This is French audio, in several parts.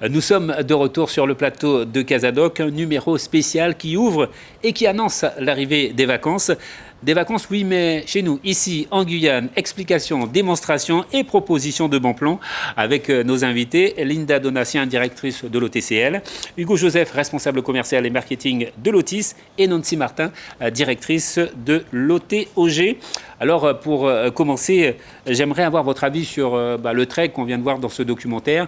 Nous sommes de retour sur le plateau de Casadoc, un numéro spécial qui ouvre et qui annonce l'arrivée des vacances. Des vacances, oui, mais chez nous, ici, en Guyane, explications, démonstrations et propositions de bon plan avec nos invités. Linda Donatien, directrice de l'OTCL, Hugo Joseph, responsable commercial et marketing de l'Otis, et Nancy Martin, directrice de l'OTOG. Alors, pour commencer, j'aimerais avoir votre avis sur le trek qu'on vient de voir dans ce documentaire.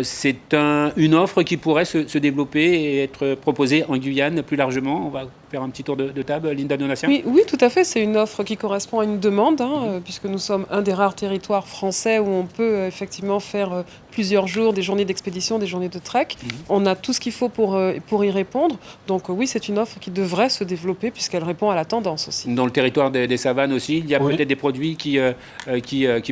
C'est une offre qui pourrait se développer et être proposée en Guyane plus largement. On va faire un petit tour de table, Linda Donatien. Oui, tout à fait. C'est une offre qui correspond à une demande, puisque nous sommes un des rares territoires français où on peut effectivement faire plusieurs jours, des journées d'expédition, des journées de trek. On a tout ce qu'il faut pour y répondre. Donc oui, c'est une offre qui devrait se développer puisqu'elle répond à la tendance aussi. Dans le territoire des savanes aussi, il y a peut-être des produits qui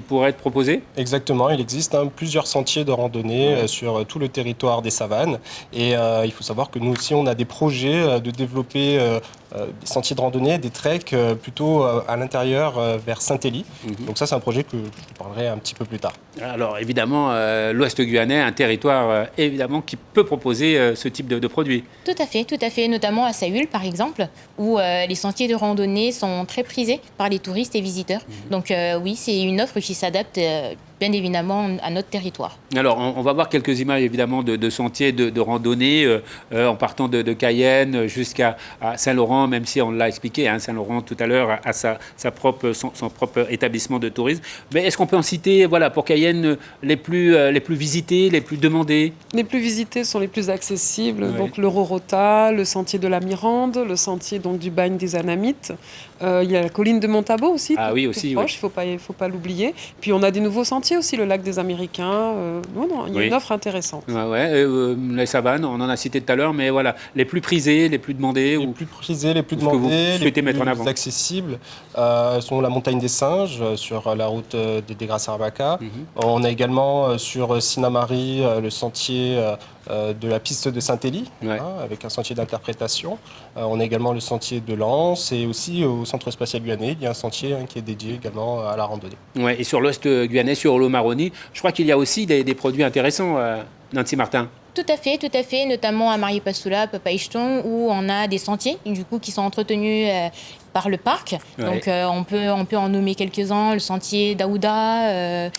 pourraient être proposés. Exactement, il existe plusieurs sentiers de randonnée sur tout le territoire des savanes. Et il faut savoir que nous aussi, on a des projets de développer des sentiers de randonnée, des treks plutôt à l'intérieur vers Saint-Élie. Donc ça, c'est un projet que je vous parlerai un petit peu plus tard. Alors évidemment, l'Ouest guyanais, un territoire évidemment qui peut proposer ce type de produits. Tout à fait, notamment à Saül par exemple, où les sentiers de randonnée sont très prisés par les touristes et visiteurs. Donc oui, c'est une offre qui s'adapte bien évidemment à notre territoire. Alors, on va voir quelques images évidemment de sentiers de randonnée en partant de Cayenne jusqu'à Saint-Laurent, même si on l'a expliqué, Saint-Laurent tout à l'heure a son propre établissement de tourisme. Mais est-ce qu'on peut en citer, pour Cayenne, les plus visités, les plus demandés? Les plus visités sont les plus accessibles, donc le Rorota, le sentier de la Mirande, le sentier donc, du bagne des Anamites. Il y a la colline de Montabo aussi, proche, il ne faut pas l'oublier. Puis on a des nouveaux sentiers aussi, le lac des Américains. Il y a une offre intéressante. Les savanes, on en a cité tout à l'heure, mais voilà, les plus prisés, les plus demandés. Les plus prisés, les plus demandés, les plus accessibles sont la montagne des Singes sur la route des Grasse-Arbaca. On a également sur Sinamari le sentier de la piste de Saint-Élie, avec un sentier d'interprétation. On a également le sentier de Lens et aussi au Centre spatial guyanais, il y a un sentier qui est dédié également à la randonnée. Et sur l'Ouest guyanais, sur Olo-Maroni, je crois qu'il y a aussi des produits intéressants, Nancy Martin. Tout à fait, notamment à Maripasoula, à Papaichton, où on a des sentiers du coup, qui sont entretenus par le parc. Donc on peut en nommer quelques-uns, le sentier d'Aouda.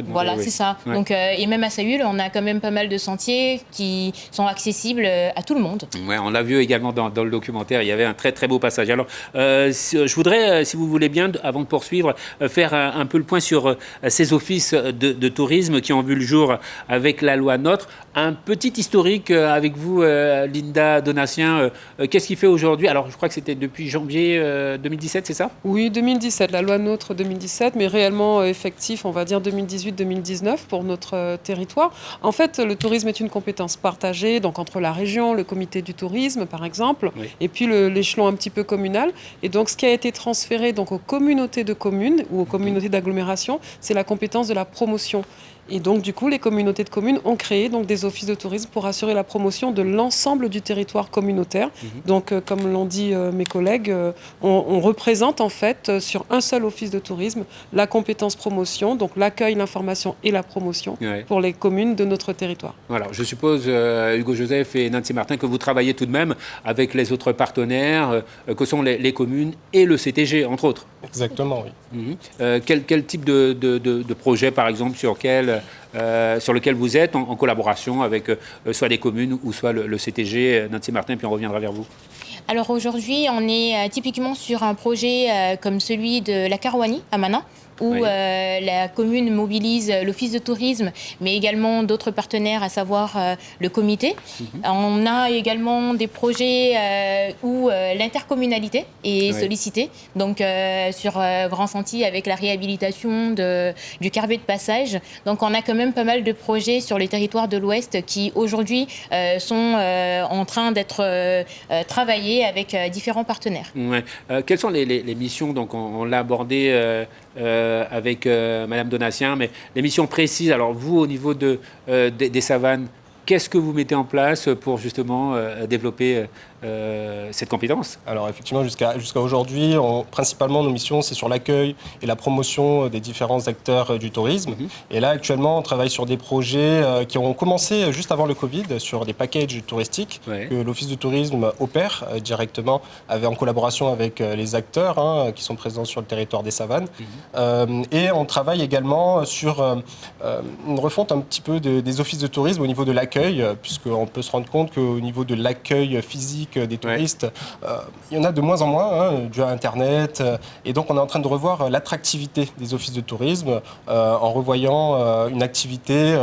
Voilà, c'est ça. Donc, et même à Saül, on a quand même pas mal de sentiers qui sont accessibles à tout le monde. On l'a vu également dans le documentaire, il y avait un très très beau passage. Alors, je voudrais, si vous voulez bien, avant de poursuivre, faire un peu le point sur ces offices de tourisme qui ont vu le jour avec la loi NOTRe. Un petit historique avec vous, Linda Donatien. Qu'est-ce qui fait aujourd'hui? Alors, je crois que c'était depuis janvier 2017, c'est ça? Oui, 2017, la loi NOTRe 2017, mais réellement effectif, on va dire 2018-2019 pour notre territoire. En fait, le tourisme est une compétence partagée, donc entre la région, le comité du tourisme, par exemple, et puis l'échelon un petit peu communal. Et donc, ce qui a été transféré donc, aux communautés de communes ou aux communautés d'agglomération, c'est la compétence de la promotion. Et donc, du coup, les communautés de communes ont créé donc, des offices de tourisme pour assurer la promotion de l'ensemble du territoire communautaire. Donc, comme l'ont dit mes collègues, on représente en fait sur un seul office de tourisme la compétence promotion, donc l'accueil, l'information et la promotion pour les communes de notre territoire. Voilà, je suppose, Hugo Joseph et Nancy Martin, que vous travaillez tout de même avec les autres partenaires, que sont les communes et le CTG, entre autres. Exactement, oui. Quel type de projet, par exemple, sur lequel vous êtes en collaboration avec soit les communes ou soit le CTG, Nancy Martin, puis on reviendra vers vous. Alors aujourd'hui, on est typiquement sur un projet comme celui de la Carouanie à Mana, où la commune mobilise l'office de tourisme, mais également d'autres partenaires, à savoir le comité. On a également des projets où l'intercommunalité est sollicitée, donc sur Grand Sentier avec la réhabilitation du carbet de passage. Donc on a quand même pas mal de projets sur les territoires de l'Ouest qui aujourd'hui sont en train d'être travaillés avec différents partenaires. Quelles sont les missions? Donc on l'a abordé avec Madame Donatien, mais les missions précises, alors vous au niveau des savanes, qu'est-ce que vous mettez en place pour justement développer cette compétence? Alors effectivement, jusqu'à aujourd'hui, principalement nos missions, c'est sur l'accueil et la promotion des différents acteurs du tourisme. Et là, actuellement, on travaille sur des projets qui ont commencé juste avant le Covid, sur des packages touristiques que l'Office du tourisme opère directement en collaboration avec les acteurs qui sont présents sur le territoire des Savanes. Et on travaille également sur une refonte un petit peu des offices de tourisme au niveau de l'accueil, puisqu'on peut se rendre compte qu'au niveau de l'accueil physique des touristes, il y en a de moins en moins, dû à Internet. Et donc, on est en train de revoir l'attractivité des offices de tourisme en revoyant une activité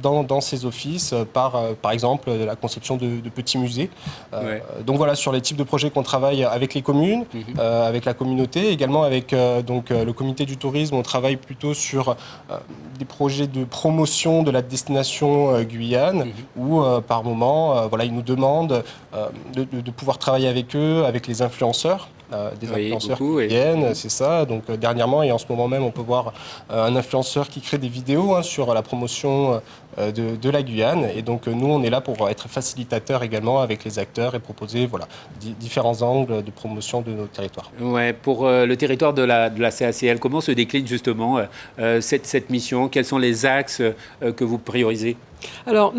dans ces offices par exemple, la conception de petits musées. Donc voilà, sur les types de projets qu'on travaille avec les communes, avec la communauté, également avec le comité du tourisme, on travaille plutôt sur des projets de promotion de la destination Guyane, où par moment, ils nous demandent de pouvoir travailler avec eux, avec les influenceurs. Des influenceurs qui viennent, c'est ça. Donc dernièrement et en ce moment même, on peut voir un influenceur qui crée des vidéos sur la promotion de la Guyane. Et donc nous, on est là pour être facilitateur également avec les acteurs et proposer différents angles de promotion de nos territoires. Ouais, pour le territoire de la CACL, comment se décline justement cette mission? Quels sont les axes que vous priorisez? Alors,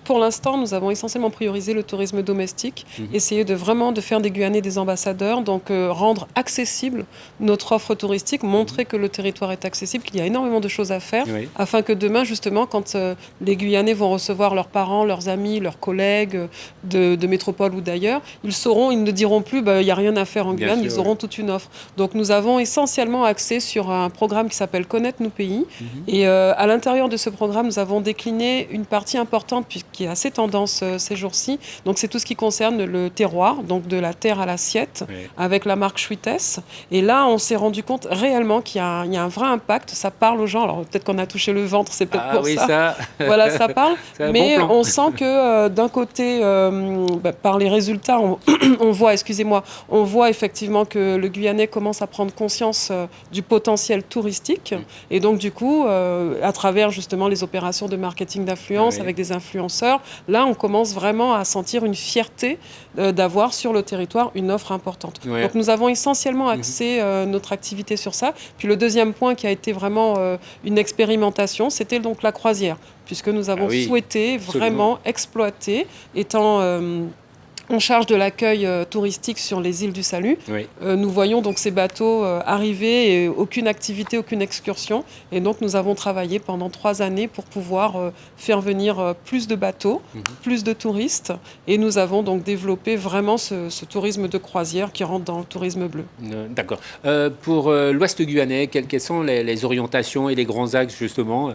pour l'instant, nous avons essentiellement priorisé le tourisme domestique, essayer de faire des Guyanais des ambassadeurs, donc rendre accessible notre offre touristique, montrer que le territoire est accessible, qu'il y a énormément de choses à faire, afin que demain, justement, quand les Guyanais vont recevoir leurs parents, leurs amis, leurs collègues de métropole ou d'ailleurs, ils ne diront plus il n'y a rien à faire en Guyane, ils auront toute une offre. Donc nous avons essentiellement axé sur un programme qui s'appelle Connaître nos pays, et à l'intérieur de ce programme, nous avons décliné une partie importante qui est assez tendance ces jours-ci. Donc c'est tout ce qui concerne le terroir, donc de la terre à l'assiette, avec la marque Schwittess. Et là, on s'est rendu compte réellement qu'il y a un vrai impact. Ça parle aux gens. Alors peut-être qu'on a touché le ventre, c'est peut-être pour ça. Voilà, ça parle. Mais on sent que d'un côté, par les résultats, on voit effectivement que le Guyanais commence à prendre conscience du potentiel touristique. Et donc du coup, à travers justement les opérations de marketing d'influence avec des influenceurs, là on commence vraiment à sentir une fierté d'avoir sur le territoire une offre importante. Donc nous avons essentiellement axé notre activité sur ça. Puis le deuxième point qui a été vraiment une expérimentation, c'était donc la croisière, puisque nous avons souhaité vraiment exploiter, étant en charge de l'accueil touristique sur les îles du Salut. Nous voyons donc ces bateaux arriver et aucune activité, aucune excursion. Et donc nous avons travaillé pendant 3 années pour pouvoir faire venir plus de bateaux, plus de touristes. Et nous avons donc développé vraiment ce tourisme de croisière qui rentre dans le tourisme bleu. D'accord. Pour l'Ouest guyanais, quelles sont les orientations et les grands axes justement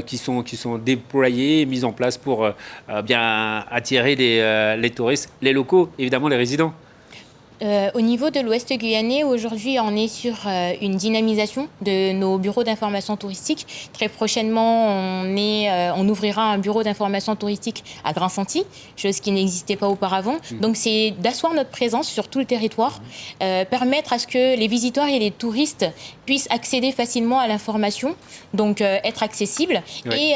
qui sont déployés et mis en place pour bien attirer les touristes, les locaux, évidemment les résidents? Au niveau de l'Ouest guyanais, aujourd'hui, on est sur une dynamisation de nos bureaux d'information touristique. Très prochainement, on ouvrira un bureau d'information touristique à Grand-Santi, chose qui n'existait pas auparavant. Donc, c'est d'asseoir notre présence sur tout le territoire, permettre à ce que les visiteurs et les touristes puissent accéder facilement à l'information, donc être accessibles, et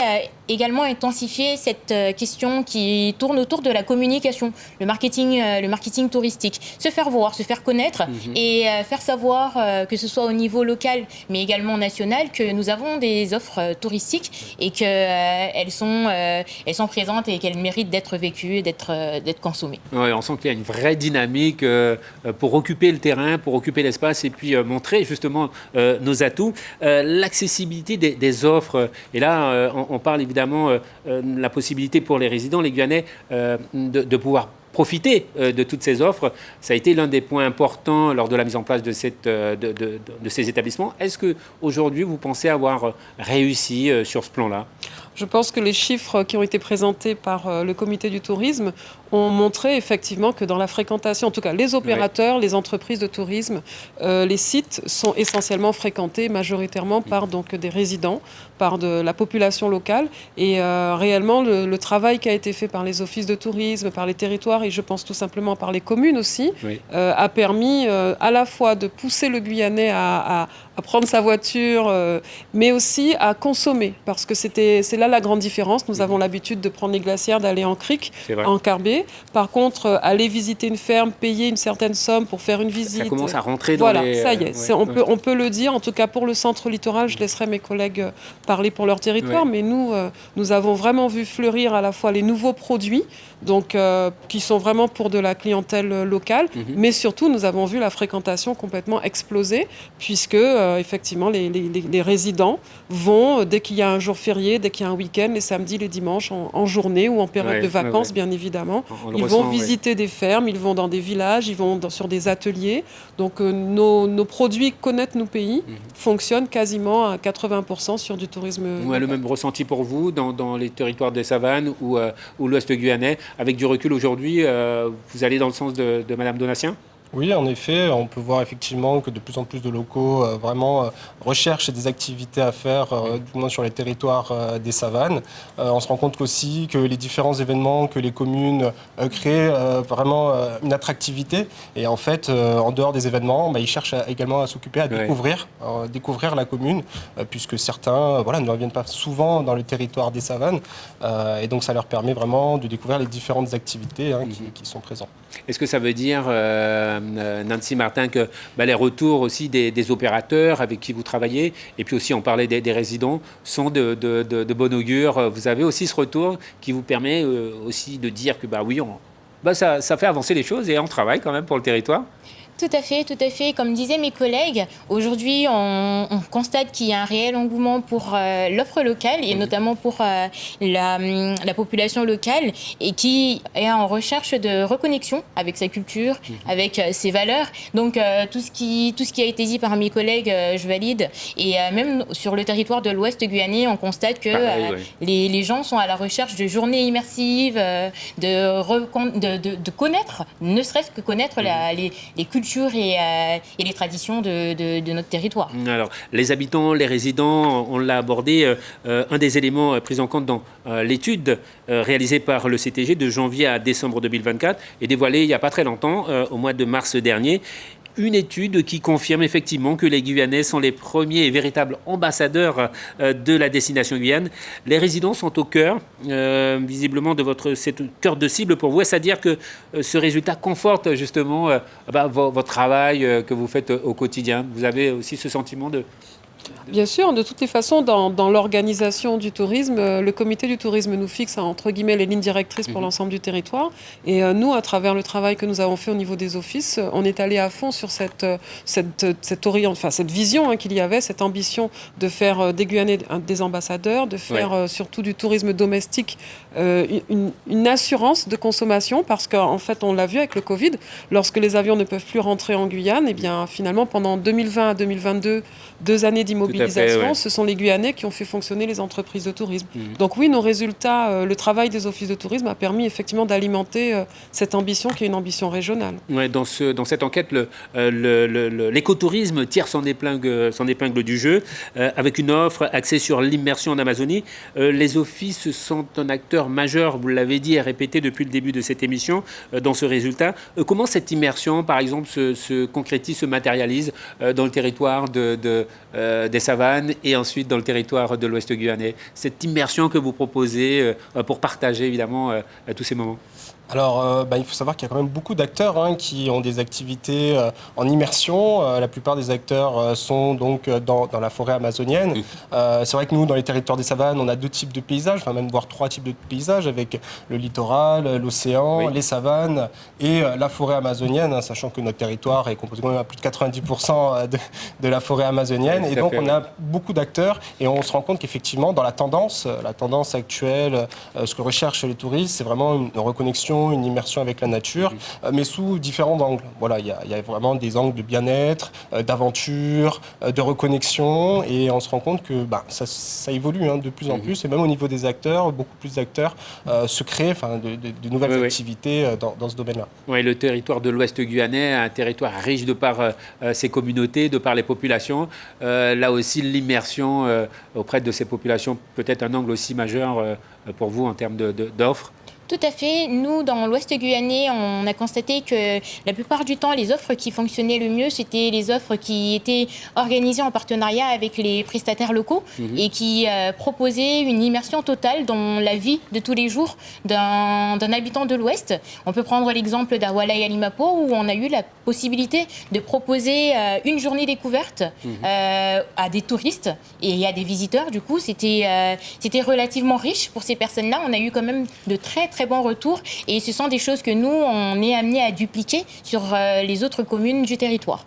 également intensifier cette question qui tourne autour de la communication, le marketing touristique, se faire voir, se faire connaître et faire savoir que ce soit au niveau local mais également national que nous avons des offres touristiques et qu'elles sont présentes et qu'elles méritent d'être vécues, d'être consommées. Ouais, on sent qu'il y a une vraie dynamique pour occuper le terrain, pour occuper l'espace et puis montrer justement nos atouts. L'accessibilité des offres, et là on parle évidemment la possibilité pour les résidents, les Guyanais, de pouvoir profiter de toutes ces offres. Ça a été l'un des points importants lors de la mise en place de ces établissements. Est-ce qu'aujourd'hui, vous pensez avoir réussi sur ce plan-là ? Je pense que les chiffres qui ont été présentés par le comité du tourisme ont montré effectivement que dans la fréquentation, en tout cas les opérateurs, les entreprises de tourisme, les sites sont essentiellement fréquentés majoritairement par donc, des résidents, par de la population locale. Et réellement, le travail qui a été fait par les offices de tourisme, par les territoires et je pense tout simplement par les communes aussi, a permis à la fois de pousser le Guyanais à à prendre sa voiture, mais aussi à consommer, parce que c'est là la grande différence. Nous avons l'habitude de prendre les glacières, d'aller en crique, en carbet. Par contre, aller visiter une ferme, payer une certaine somme pour faire une visite. Ça commence à rentrer dans les... ça y est. On peut le dire. En tout cas, pour le centre littoral, je laisserai mes collègues parler pour leur territoire, mais nous avons vraiment vu fleurir à la fois les nouveaux produits, donc, qui sont vraiment pour de la clientèle locale, mais surtout, nous avons vu la fréquentation complètement exploser, puisque effectivement, les résidents vont, dès qu'il y a un jour férié, dès qu'il y a un week-end, les samedis, les dimanches, en journée ou en période de vacances, bien évidemment. Ils vont visiter des fermes, ils vont dans des villages, ils vont sur des ateliers. Donc nos produits Connaître nos pays fonctionnent quasiment à 80% sur du tourisme. Le même ressenti pour vous dans les territoires des savanes ou l'ouest guyanais. Avec du recul aujourd'hui, vous allez dans le sens de Madame Donatien ? Oui, en effet, on peut voir effectivement que de plus en plus de locaux vraiment recherchent des activités à faire, du moins sur les territoires des savanes. On se rend compte aussi que les différents événements que les communes créent vraiment une attractivité. Et en fait, en dehors des événements, ils cherchent également à s'occuper, à découvrir la commune, puisque certains ne reviennent pas souvent dans le territoire des savanes. Et donc ça leur permet vraiment de découvrir les différentes activités qui sont présentes. Est-ce que ça veut dire, Nancy Martin, que les retours aussi des opérateurs avec qui vous travaillez, et puis aussi on parlait des résidents, sont de bon augure? Vous avez aussi ce retour qui vous permet aussi de dire que ça fait avancer les choses et on travaille quand même pour le territoire? Tout à fait. Comme disaient mes collègues, aujourd'hui, on constate qu'il y a un réel engouement pour l'offre locale et notamment pour la population locale et qui est en recherche de reconnexion avec sa culture, avec ses valeurs. Donc, tout ce qui a été dit par mes collègues, je valide. Et même sur le territoire de l'Ouest guyanais, on constate que les gens sont à la recherche de journées immersives, de connaître, ne serait-ce que connaître les cultures et les traditions de notre territoire. Alors, les habitants, les résidents, on l'a abordé, un des éléments pris en compte dans l'étude réalisée par le CTG de janvier à décembre 2024 et dévoilée il n'y a pas très longtemps, au mois de mars dernier. Une étude qui confirme effectivement que les Guyanais sont les premiers et véritables ambassadeurs de la destination Guyane. Les résidents sont au cœur, visiblement, de votre cœur de cible pour vous. Est-ce à dire que ce résultat conforte justement votre travail que vous faites au quotidien? Vous avez aussi ce sentiment de... Bien sûr, de toutes les façons, dans l'organisation du tourisme, le comité du tourisme nous fixe, entre guillemets, les lignes directrices pour l'ensemble du territoire. Et nous, à travers le travail que nous avons fait au niveau des offices, on est allé à fond sur cette vision qu'il y avait, cette ambition de faire des Guyanais des ambassadeurs, de faire surtout du tourisme domestique une assurance de consommation, parce qu'en fait, on l'a vu avec le Covid, lorsque les avions ne peuvent plus rentrer en Guyane, et bien finalement, pendant 2020 à 2022, 2 années d'immobilisation, ce sont les Guyanais qui ont fait fonctionner les entreprises de tourisme. Donc oui, nos résultats, le travail des offices de tourisme a permis effectivement d'alimenter cette ambition qui est une ambition régionale. Ouais, dans cette enquête, l'écotourisme tire son épingle du jeu, avec une offre axée sur l'immersion en Amazonie. Les offices sont un acteur majeur, vous l'avez dit et répété depuis le début de cette émission, dans ce résultat. Comment cette immersion, par exemple, se concrétise, se matérialise dans le territoire des savanes et ensuite dans le territoire de l'Ouest guyanais? Cette immersion que vous proposez pour partager évidemment tous ces moments. Alors, il faut savoir qu'il y a quand même beaucoup d'acteurs qui ont des activités en immersion. La plupart des acteurs sont donc dans la forêt amazonienne. C'est vrai que nous, dans les territoires des savanes, on a 2 types de paysages, enfin même voire 3 types de paysages, avec le littoral, l'océan, les savanes et la forêt amazonienne, sachant que notre territoire est composé quand même à plus de 90% de la forêt amazonienne. Et donc, on a beaucoup d'acteurs et on se rend compte qu'effectivement, dans la tendance actuelle, ce que recherchent les touristes, c'est vraiment une reconnexion, une immersion avec la nature, mais sous différents angles. Voilà, il y a vraiment des angles de bien-être, d'aventure, de reconnexion, et on se rend compte que ça évolue de plus en plus, et même au niveau des acteurs, beaucoup plus d'acteurs se créent de nouvelles activités dans ce domaine-là. Oui, le territoire de l'Ouest guyanais, un territoire riche de par ses communautés, de par les populations. Là aussi, l'immersion auprès de ces populations peut être un angle aussi majeur pour vous en termes d'offres. Tout à fait. Nous, dans l'Ouest guyanais, on a constaté que la plupart du temps, les offres qui fonctionnaient le mieux, c'était les offres qui étaient organisées en partenariat avec les prestataires locaux et qui proposaient une immersion totale dans la vie de tous les jours d'un habitant de l'Ouest. On peut prendre l'exemple d'Awala et Alimapo, où on a eu la possibilité de proposer une journée découverte à des touristes et à des visiteurs. Du coup, c'était relativement riche pour ces personnes-là. On a eu quand même de très bons retours et ce sont des choses que nous, on est amenés à dupliquer sur les autres communes du territoire.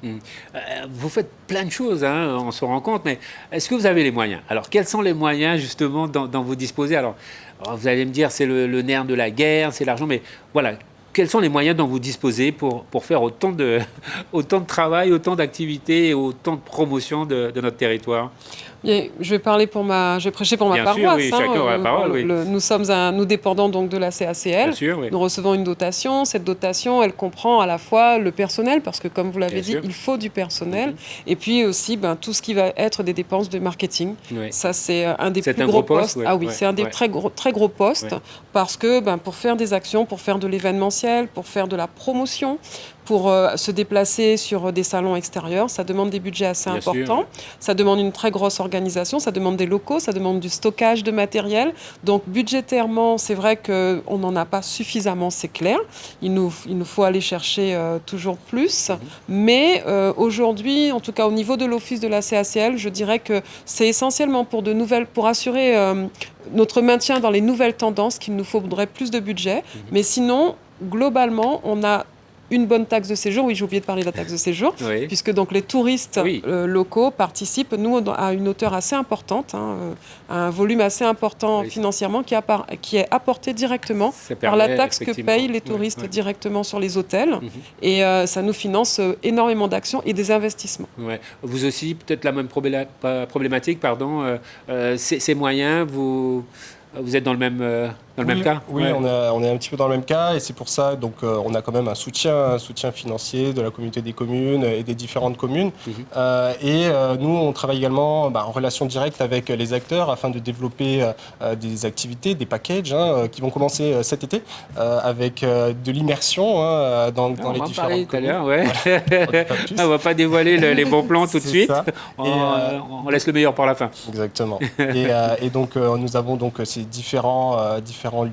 Vous faites plein de choses, hein, on se rend compte, mais est-ce que vous avez les moyens? Alors, quels sont les moyens justement dont vous disposez? Alors, vous allez me dire, c'est le nerf de la guerre, c'est l'argent, mais voilà. Quels sont les moyens dont vous disposez pour faire autant de travail, autant d'activités et autant de promotion de notre territoire? Je vais prêcher pour ma paroisse. Oui, chacun a la parole, oui. Nous dépendons donc de la CACL. Bien sûr, oui. Nous recevons une dotation. Cette dotation, elle comprend à la fois le personnel, parce que comme vous l'avez dit, il faut du personnel, et puis aussi tout ce qui va être des dépenses de marketing. Oui. Ça, c'est un des plus gros postes. Ouais. Ah oui, c'est un des très gros postes, parce que pour faire des actions, pour faire de l'événementiel, pour faire de la promotion, pour se déplacer sur des salons extérieurs, ça demande des budgets assez importants. Ça demande une très grosse organisation, ça demande des locaux, ça demande du stockage de matériel. Donc budgétairement, c'est vrai qu'on n'en a pas suffisamment, c'est clair. Il nous faut aller chercher toujours plus. Mais aujourd'hui, en tout cas au niveau de l'office de la CACL, je dirais que c'est essentiellement pour assurer notre maintien dans les nouvelles tendances qu'il nous faudrait plus de budget. Mais sinon, globalement, on a une bonne taxe de séjour. Oui, j'ai oublié de parler de la taxe de séjour, puisque donc les touristes locaux participent, nous, à une hauteur assez importante, à un volume assez important financièrement qui est apporté directement par la taxe que payent les touristes directement sur les hôtels. Et ça nous finance énormément d'actions et des investissements. Vous aussi, peut-être la même problématique, ces moyens, vous êtes dans le même cas? Oui, on est un petit peu dans le même cas et c'est pour ça donc on a quand même un soutien financier de la communauté des communes et des différentes communes. Nous, on travaille également en relation directe avec les acteurs afin de développer des activités, des packages qui vont commencer cet été avec de l'immersion dans les différentes communes. On ne va pas dévoiler les bons plans tout de suite. On laisse le meilleur pour la fin. Exactement. Et donc nous avons donc ces différents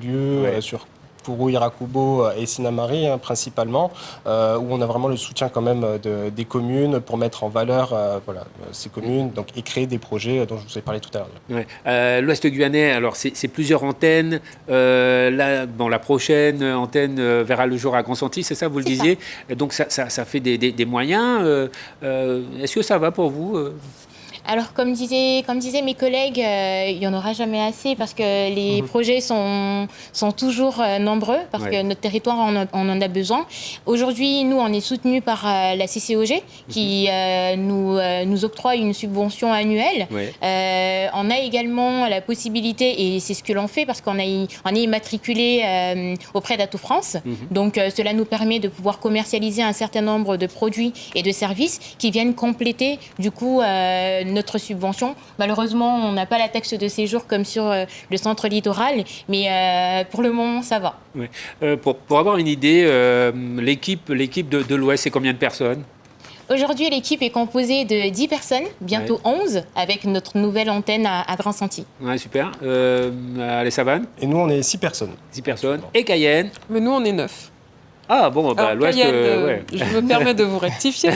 lieux sur Purou, Irakubo et Sinamari principalement, où on a vraiment le soutien quand même des communes pour mettre en valeur ces communes et créer des projets dont je vous ai parlé tout à l'heure. L'Ouest guyanais, alors c'est plusieurs antennes. La prochaine antenne verra le jour à Consentis, c'est ça, vous le disiez. Donc ça fait des moyens. Est-ce que ça va pour vous? Alors, comme disaient mes collègues, il n'y en aura jamais assez parce que les projets sont toujours nombreux, parce que notre territoire on en a besoin. Aujourd'hui, nous, on est soutenus par la CCOG qui nous octroie une subvention annuelle. On a également la possibilité, et c'est ce que l'on fait parce qu'on est immatriculé auprès d'Atout France. Donc, cela nous permet de pouvoir commercialiser un certain nombre de produits et de services qui viennent compléter, du coup, notre subvention. Malheureusement, on n'a pas la taxe de séjour comme sur le centre littoral, mais pour le moment, ça va. Pour avoir une idée, l'équipe de l'Ouest, c'est combien de personnes? Aujourd'hui, l'équipe est composée de 10 personnes, bientôt 11, avec notre nouvelle antenne à Grand-Senti. Super. Les Savanes? Et nous, on est 6 personnes. 6 personnes. Et Cayenne? Mais nous, on est 9. Ah bon, l'Ouest... Je me permets de vous rectifier.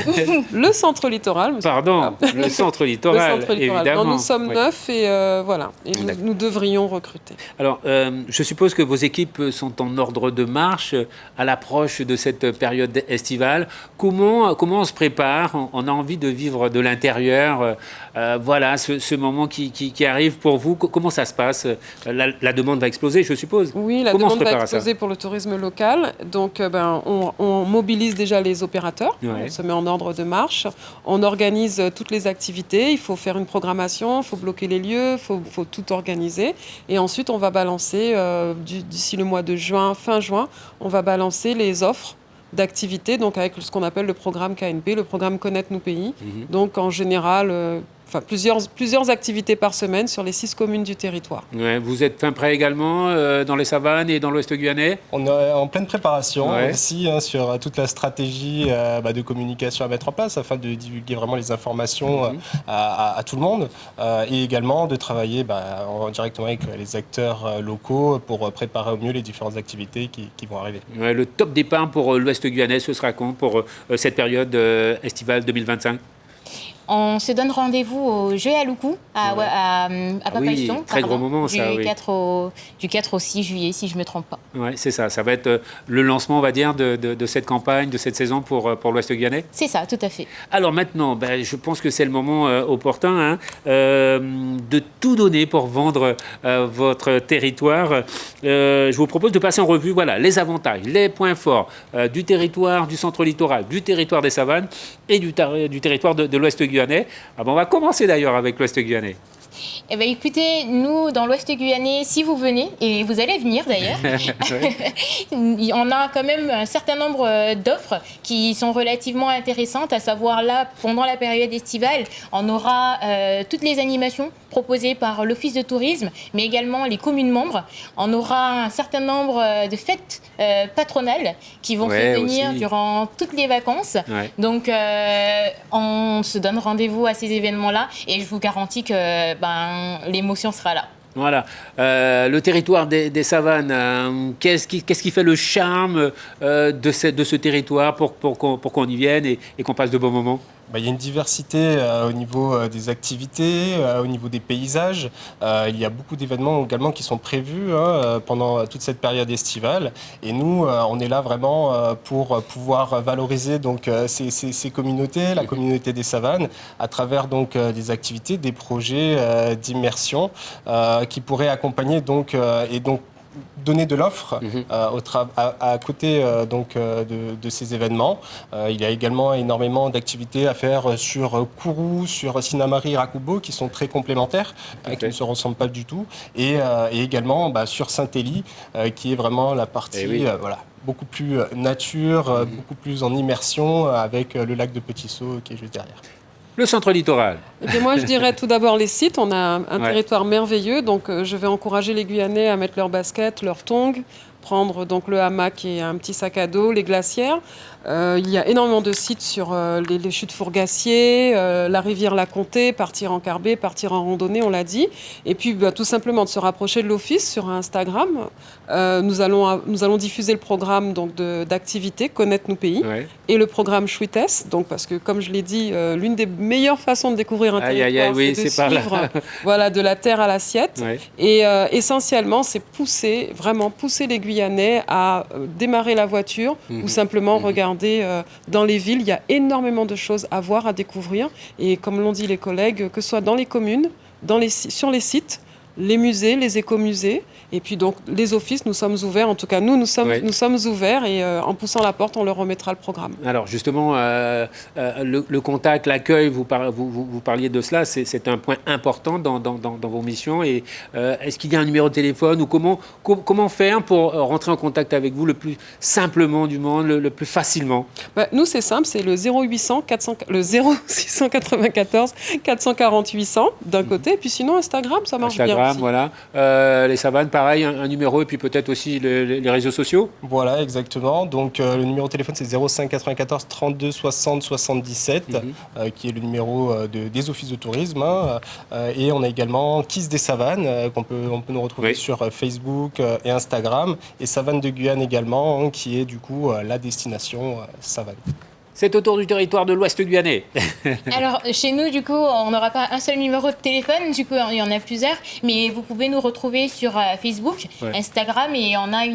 Le centre littoral. Pardon, le centre littoral, évidemment. Non, nous sommes 9 et voilà. Et nous devrions recruter. Alors, je suppose que vos équipes sont en ordre de marche à l'approche de cette période estivale. Comment on se prépare? On a envie de vivre de l'intérieur. Ce moment qui arrive pour vous. Comment ça se passe? La demande va exploser, je suppose. Oui, la demande va exploser pour le tourisme local. Donc, on mobilise déjà les opérateurs, on se met en ordre de marche, on organise toutes les activités, il faut faire une programmation, il faut bloquer les lieux, il faut tout organiser. Et ensuite, on va balancer, d'ici le mois de juin, fin juin, on va balancer les offres d'activités, donc avec ce qu'on appelle le programme KNP, le programme Connaître nos pays. Donc en général, plusieurs activités par semaine sur les 6 communes du territoire. Ouais, vous êtes fin prêt également dans les savanes et dans l'Ouest guyanais? On est en pleine préparation aussi sur toute la stratégie de communication à mettre en place afin de divulguer vraiment les informations à tout le monde et également de travailler directement avec les acteurs locaux pour préparer au mieux les différentes activités qui vont arriver. Ouais, le top départ pour l'Ouest guyanais, ce sera quand pour cette période estivale 2025? On se donne rendez-vous au Jeu à Loukou, à Papalton, très gros moment, ça, du 4 au 6 juillet, si je ne me trompe pas. Oui, c'est ça. Ça va être le lancement, on va dire, de cette campagne, de cette saison pour l'Ouest guyanais? C'est ça, tout à fait. Alors maintenant, je pense que c'est le moment opportun de tout donner pour vendre votre territoire. Je vous propose de passer en revue les avantages, les points forts du territoire du centre littoral, du territoire des savanes et du territoire de l'Ouest guyanais. On va commencer d'ailleurs avec l'Ouest guyanais. Eh bien, écoutez, nous, dans l'Ouest guyanais, si vous venez, et vous allez venir d'ailleurs, on a quand même un certain nombre d'offres qui sont relativement intéressantes, à savoir là, pendant la période estivale, on aura toutes les animations proposées par l'Office de tourisme, mais également les communes membres. On aura un certain nombre de fêtes patronales qui vont se tenir durant toutes les vacances. Ouais. Donc, on se donne rendez-vous à ces événements-là et je vous garantis que l'émotion sera là. Voilà. Le territoire des savanes, qu'est-ce qui fait le charme de ce territoire pour qu'on y vienne et qu'on passe de bons moments? Il y a une diversité au niveau des activités, au niveau des paysages. Il y a beaucoup d'événements également qui sont prévus pendant toute cette période estivale. Et nous, on est là vraiment pour pouvoir valoriser donc, ces communautés, la communauté des savanes, à travers donc, des activités, des projets d'immersion qui pourraient accompagner donc, donner de l'offre à côté de ces événements. Il y a également énormément d'activités à faire sur Kourou, sur Sinnamary, Rakubo, qui sont très complémentaires, qui ne se ressemblent pas du tout, et également sur Saint-Élie, qui est vraiment la partie beaucoup plus nature, beaucoup plus en immersion, avec le lac de Petit-Saut qui est juste derrière. Le centre littoral. Et moi, je dirais tout d'abord les sites. On a un territoire merveilleux, donc je vais encourager les Guyanais à mettre leurs baskets, leurs tongs, prendre donc le hamac et un petit sac à dos, les glacières. Il y a énormément de sites sur les chutes Fourgassier, la rivière La Comté, partir en carbet, partir en randonnée, on l'a dit. Et puis tout simplement de se rapprocher de l'office sur Instagram. Nous allons diffuser le programme donc, d'activités, Connaître nos pays, et le programme Chouites. Donc, parce que comme je l'ai dit, l'une des meilleures façons de découvrir un territoire, c'est de suivre de la terre à l'assiette. Et essentiellement, c'est vraiment pousser les Guyanais à démarrer la voiture ou simplement regarder dans les villes. Il y a énormément de choses à voir, à découvrir. Et comme l'ont dit les collègues, que ce soit dans les communes, sur les sites, les musées, les écomusées, et puis donc les offices, nous sommes ouverts. En tout cas, nous sommes ouverts et en poussant la porte, on leur remettra le programme. Alors justement, le contact, l'accueil, vous parliez de cela, c'est un point important dans vos missions. Et est-ce qu'il y a un numéro de téléphone ou comment faire pour rentrer en contact avec vous le plus simplement du monde, le plus facilement? Nous, c'est simple, c'est le 0694 448 800 d'un côté, et puis sinon Instagram, ça marche bien. Voilà. Les savanes, pareil, un numéro, et puis peut-être aussi les réseaux sociaux. Voilà, exactement. Donc le numéro de téléphone, c'est 05 94 32 60 77, qui est le numéro des offices de tourisme. Et on a également Kiss des Savanes, on peut nous retrouver sur Facebook et Instagram. Et Savane de Guyane également, qui est du coup la destination savane. C'est autour du territoire de l'Ouest guyanais. Alors, chez nous, du coup, on n'aura pas un seul numéro de téléphone. Du coup, il y en a plusieurs. Mais vous pouvez nous retrouver sur Facebook, Instagram, et on a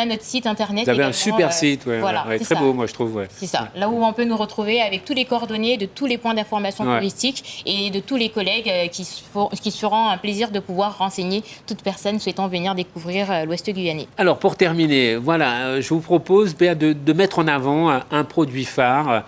notre site internet. Vous avez un super site, très beau, moi, je trouve. C'est ça. Là où on peut nous retrouver avec tous les coordonnées de tous les points d'information touristique et de tous les collègues qui se feront un plaisir de pouvoir renseigner toute personne souhaitant venir découvrir l'Ouest guyanais. Alors, pour terminer, je vous propose de mettre en avant un produit phare,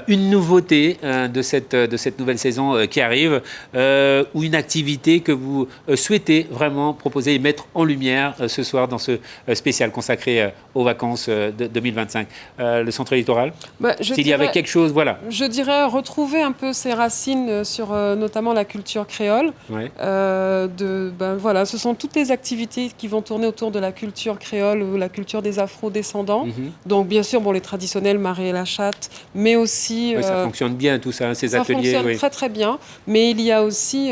une nouveauté de cette nouvelle saison qui arrive, ou une activité que vous souhaitez vraiment proposer et mettre en lumière ce soir dans ce spécial consacré aux vacances de 2025. Le Centre Littoral, s'il y avait quelque chose, voilà. Je dirais retrouver un peu ses racines sur notamment la culture créole. Ouais. Voilà, ce sont toutes les activités qui vont tourner autour de la culture créole ou la culture des afro-descendants. Donc bien sûr, les traditionnels, Marie et la chatte, mais aussi... Oui, ça fonctionne bien tout ça, ces ateliers. Ça fonctionne très très bien, mais il y a aussi,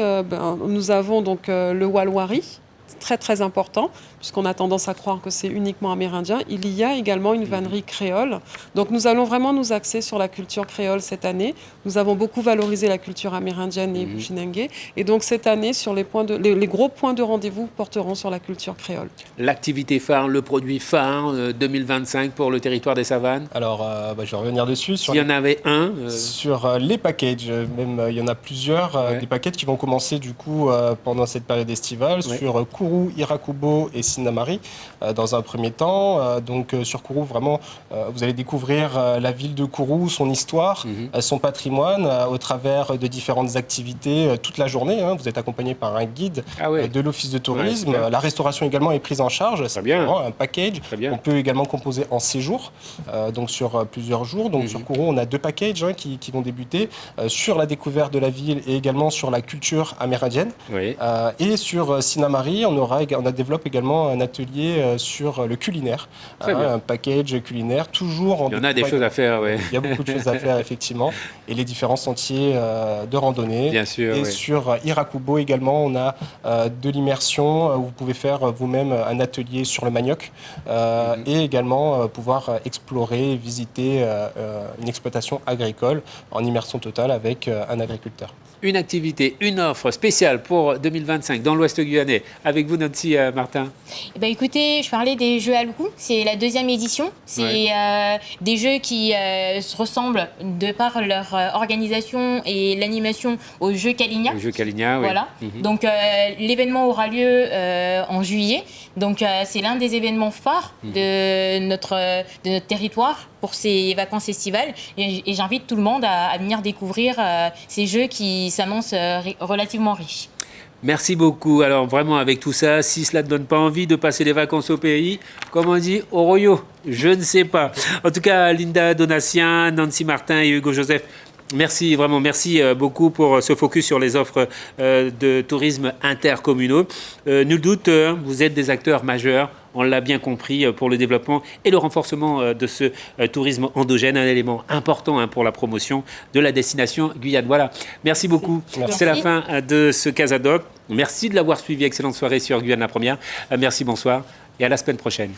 nous avons donc le Walwari, très très important, puisqu'on a tendance à croire que c'est uniquement amérindien. Il y a également une vannerie créole. Donc nous allons vraiment nous axer sur la culture créole cette année. Nous avons beaucoup valorisé la culture amérindienne et bushinengue. Et donc cette année, sur les gros points de rendez-vous porteront sur la culture créole. L'activité phare, le produit phare 2025 pour le territoire des savanes. Alors, je vais revenir dessus. S'il y en avait un. Sur les packages, même il y en a plusieurs. Des packages qui vont commencer du coup pendant cette période estivale sur Kourou, Irakubo et Sinamari dans un premier temps. Donc sur Kourou, vraiment, vous allez découvrir la ville de Kourou, son histoire, son patrimoine au travers de différentes activités toute la journée. Vous êtes accompagné par un guide de l'Office de tourisme. La restauration également est prise en charge. C'est vraiment un package. On peut également composer en séjour, donc sur plusieurs jours. Donc sur Kourou, on a 2 packages qui vont débuter sur la découverte de la ville et également sur la culture amérindienne. Et sur Sinamari, on développe également un atelier sur le culinaire, un package culinaire, toujours en... Il y en a des choses à faire, Il y a beaucoup de choses à faire, effectivement, et les différents sentiers de randonnée. Bien sûr, et sur Irakubo également, on a de l'immersion, où vous pouvez faire vous-même un atelier sur le manioc, et également pouvoir explorer, visiter une exploitation agricole en immersion totale avec un agriculteur. Une activité, une offre spéciale pour 2025 dans l'Ouest guyanais. Avec vous, Nancy Martin. Écoutez, je parlais des Jeux Aloukou. C'est la 2e édition. C'est des jeux qui se ressemblent de par leur organisation et l'animation aux Jeux Kalinia. Les Jeux Kalinia, oui. Voilà. Donc l'événement aura lieu en juillet. Donc c'est l'un des événements phares de notre territoire pour ces vacances estivales. Et j'invite tout le monde à venir découvrir ces jeux qui s'annoncent relativement riches. Merci beaucoup. Alors vraiment avec tout ça, si cela ne donne pas envie de passer des vacances au pays, comme on dit, au royo, je ne sais pas. En tout cas, Linda Donatien, Nancy Martin et Hugo Joseph, merci, vraiment merci beaucoup pour ce focus sur les offres de tourisme intercommunaux. Nul doute, vous êtes des acteurs majeurs. On l'a bien compris pour le développement et le renforcement de ce tourisme endogène, un élément important pour la promotion de la destination Guyane. Voilà, merci beaucoup. C'est la fin de ce Casadoc. Merci de l'avoir suivi. Excellente soirée sur Guyane la Première. Merci, bonsoir et à la semaine prochaine.